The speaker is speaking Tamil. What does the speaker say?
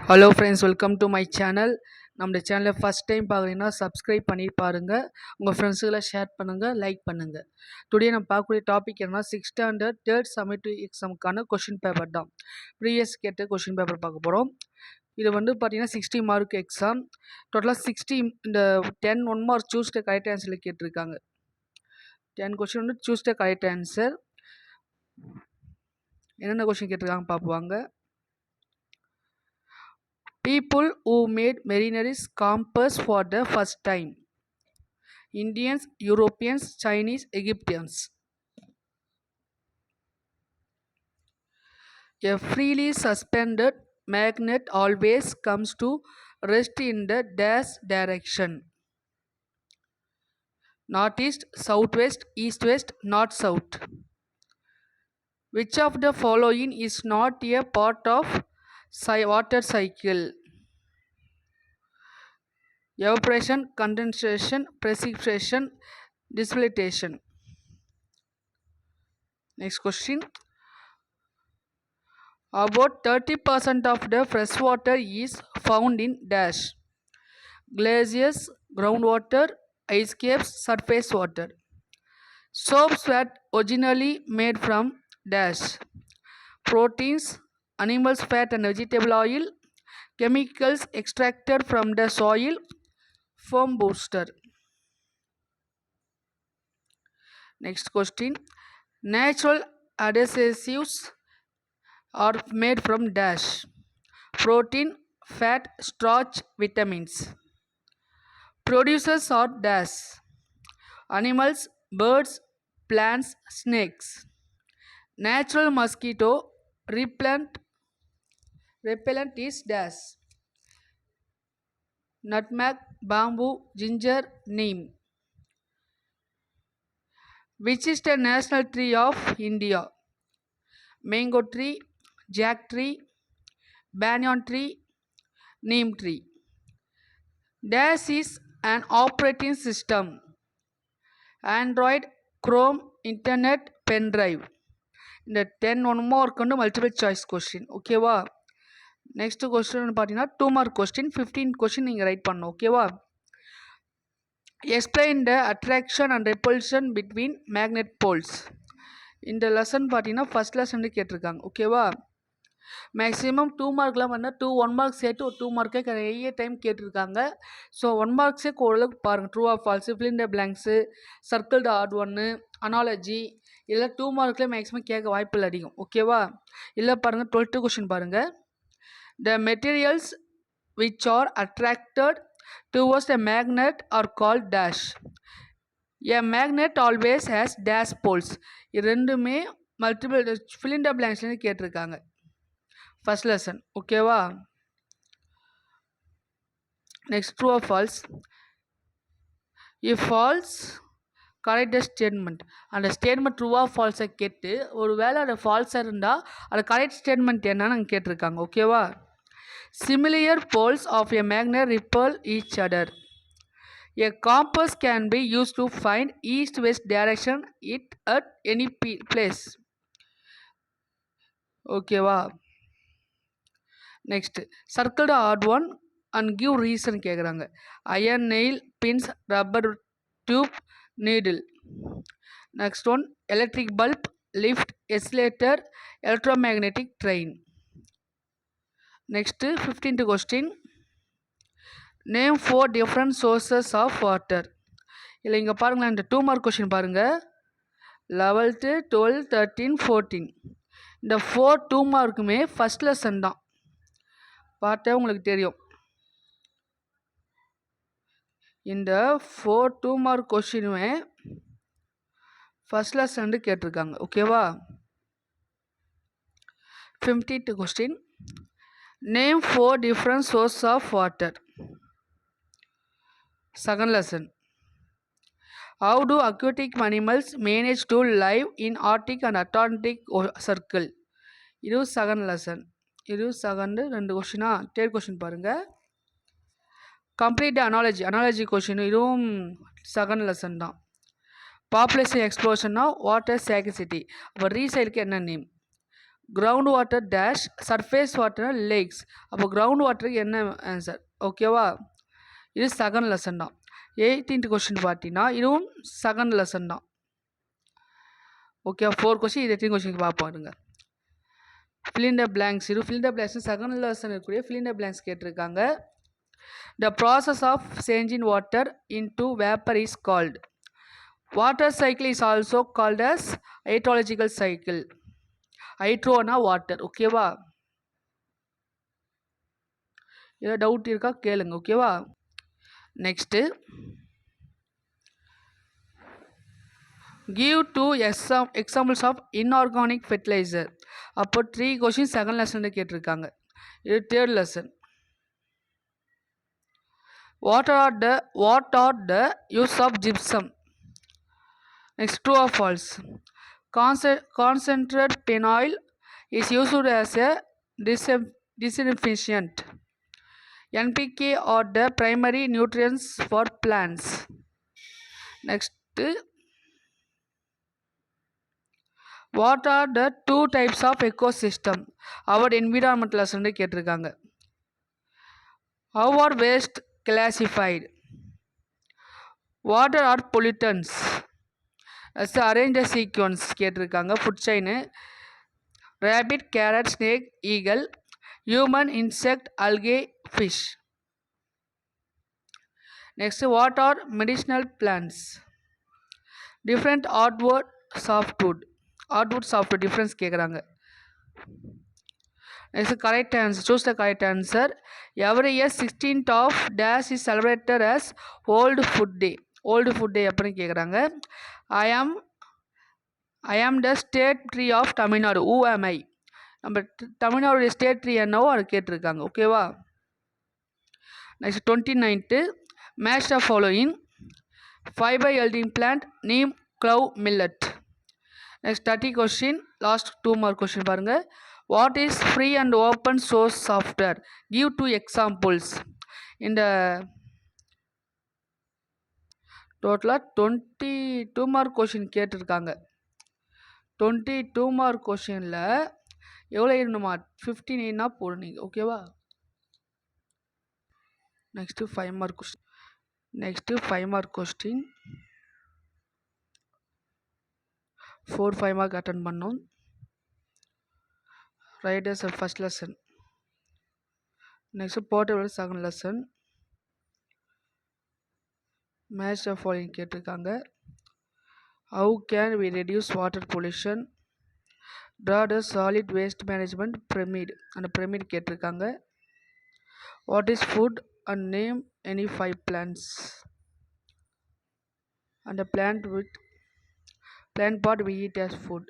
Hello friends, welcome to my channel. நம்ம சேனலில் ஃபஸ்ட் டைம் பார்க்குறீங்கன்னா சப்ஸ்கிரைப் பண்ணி பாருங்கள். உங்கள் ஃப்ரெண்ட்ஸுகளை ஷேர் பண்ணுங்கள், லைக் பண்ணுங்கள். டுடே நம்ம பார்க்கக்கூடிய டாபிக் என்னன்னா 6th ஸ்டாண்டர்ட் தேர்ட் சம்மேட்டிவ் எக்ஸாமுக்கான கொஷின் பேப்பர் தான். ப்ரீவியஸ் கேட்ட கொஷின் பேப்பர் பார்க்க போகிறோம். இது வந்து பார்த்தீங்கன்னா 60 மார்க் எக்ஸாம். டோட்டலாக 60 இந்த 10 1 மார்க் சூஸ் த கரெக்ட் ஆன்சரில் கேட்டிருக்காங்க. 10 கொஷின் வந்து சூஸ் த கரெக்ட் ஆன்சர். என்னென்ன கொஷின் கேட்டிருக்காங்க பார்ப்பாங்க. People who made Mariner's compass for the first time: Indians, Europeans, Chinese, Egyptians. A freely suspended magnet always comes to rest in the dash direction: northeast, southwest, east-west, north-south. Which of the following is not a part of water cycle? Evaporation, condensation, precipitation, dissipation. Next question. About 30% of the freshwater is found in dash: glaciers, groundwater, ice caps, surface water. Soaps were originally made from dash: proteins, animals fat and vegetable oil, chemicals extracted from the soil, foam booster. Next question. Natural adhesives are made from dash: protein, fat, starch, vitamins. Producers are dash: animals, birds, plants, snakes. Natural mosquito repellent is dash: nutmeg, bamboo, ginger, neem. Which is the national tree of India? Mango tree, jack tree, banyan tree, neem tree. Dash is an operating system: Android, Chrome, Internet, pen drive. இந்த 10 1 மார்க் வந்து மல்டிபிள் சாய்ஸ் கொஸ்டின். ஓகேவா? நெக்ஸ்ட் கொஸ்டின் பார்த்தீங்கன்னா 2 மார்க் கொஸ்டின். 15 கொஸ்டின் நீங்கள் ரைட் பண்ணணும். ஓகேவா? Explain the attraction and repulsion between magnet poles. இந்த லெசன் பார்த்தீங்கன்னா ஃபர்ஸ்ட் லெசன் கேட்டிருக்காங்க. ஓகேவா? மேக்ஸிமம் 2 மார்க்லாம் வந்தால் 1 மார்க் சேர்த்து ஒரு 2 மார்க்கே நிறைய டைம் கேட்டிருக்காங்க. ஸோ 1 மார்க்ஸே ஓரளவுக்கு பாருங்கள். True or false, fill in the blanks, circle the odd ஒன்று, அனாலஜி, இல்லை 2 மார்க்லேயே மேக்ஸிமம் கேட்க வாய்ப்பில் அதிகம். ஓகேவா? இல்லை பாருங்கள் 12th கொஸ்டின் பாருங்கள். த materials which are attracted towards a magnet are called dash. A magnet always has dash poles. இது ரெண்டுமே மல்டிபிள் fill in the blanksலேருந்து கேட்டிருக்காங்க ஃபர்ஸ்ட் லெசன். ஓகேவா? Next true or false. If falls correct the statement. அந்த ஸ்டேட்மெண்ட் ட்ரூ ஆர் ஃபால்ஸை கேட்டு ஒரு வேளை அது ஃபால்ஸாக இருந்தால் அது கரெக்ட் ஸ்டேட்மெண்ட் என்னன்னு அங்கே கேட்டிருக்காங்க. ஓகேவா? Similar poles of a magnet repel each other. A compass can be used to find east-west direction at any place. ஓகேவா? Next circle the odd one and give reason கேட்குறாங்க. Iron nail, pins, rubber tube, needle. Next one electric bulb, lift, escalator, electromagnetic train. Next 15th question. Name 4 different sources of water. இல்லை இங்கே பாருங்களேன், இந்த 2 மார்க் கொஸ்டின் பாருங்கள். 11th 12th 13 14. இந்த 4 2 மார்க்குமே ஃபஸ்ட் லெசன் தான். பார்த்தா உங்களுக்கு தெரியும். இந்த 4 2 மார்க் கொஸ்டினுமே ஃபஸ்ட் லெசன் கேட்டிருக்காங்க. ஓகேவா? 15th question. Name 4 different sources of water. Second lesson. How do aquatic animals manage to live in Arctic and Antarctic circle? இது செகண்ட் லெசன். இது செகண்டு 2 கொஸ்டினா. தேர்ட் கொஸ்டின் பாருங்கள். Complete analogy question. இதுவும் செகண்ட் லெசன் தான். பாப்புலேஷன் எக்ஸ்ப்ளோஷன்னா வாட்டர் ஸ்கேர்சிட்டி. அப்போ ரீசைலுக்கு என்ன name? Ground water dash surface water lakes. அப்போ கிரவுண்ட் வாட்டருக்கு என்ன ஆன்சர்? ஓகேவா, இது செகண்ட் லெசன் தான். 18th கொஸ்டின் பார்த்தீங்கன்னா இதுவும் செகண்ட் லெசன் தான். ஓகே, 4 கொஸ்டின், இது 18 கொஸ்டின் பார்ப்பாருங்க. fill in the blanks. இது fill in the blanks second lesson இருக்கக்கூடிய fill in the blanks கேட்டிருக்காங்க. The process of changing water into vapor is called. Water cycle is also called as hydrological cycle. ஹைட்ரோனா வாட்டர். ஓகேவா, ஏதாவது டவுட் இருக்கா கேளுங்க. ஓகேவா, next give 2 examples of inorganic fertilizer. அப்போ 3 கொஸ்டின் செகண்ட் லெசன் கேட்டிருக்காங்க. இது third lesson. What are the use of gypsum? Next, true or false? Concentrated phenol is used as a disinfectant. NPK are the primary nutrients for plants. Next, what are the 2 types of ecosystem? Our environment lesson கேட்டிருக்காங்க. How are waste classified? Water are pollutants. As arrange the sequence கேட்டிருக்காங்க. Food chain rabbit, carrot, snake, eagle, human, insect, algae, fish. Next, what are medicinal plants? Different hardwood, softwood. Hardwood, softwood difference கேட்குறாங்க. Next, correct answer. Choose the correct answer. Every year 16th of dash is celebrated as World Food Day. World Food Day அப்படின்னு கேட்குறாங்க. I am the state tree of Tamil Nadu. Who am I? நம்ம தமிழ்நாடுடைய ஸ்டேட் ட்ரீ என்னவோ அது கேட்டிருக்காங்க. ஓகேவா, next 29th match the following fibre yielding plant, neem, clove, millet. Next 30 question, last 2 mark question பாருங்கள். What is free and open source software? Give 2 examples. இந்த டோட்டலாக 22 மார்க் கொஸ்டின் கேட்டிருக்காங்க. 22 மார்க் கொஸ்டினில் எவ்வளோ இருக்கணுமா? 15 போடுனீங்க. ஓகேவா, நெக்ஸ்ட்டு 5 மார்க் கொஸ்டின். 4-5 மார்க் அட்டன் பண்ணோம். ரைடர்ஸ் ஃபஸ்ட் லெசன். நெக்ஸ்ட்டு போர்ட்டபிள் second lesson. Match the following கேட்டிருக்காங்க. How can we reduce water pollution? Draw the solid waste management pyramid. அந்த pyramid கேட்டிருக்காங்க. What is food and name any 5 plants? And the plant part we eat as food.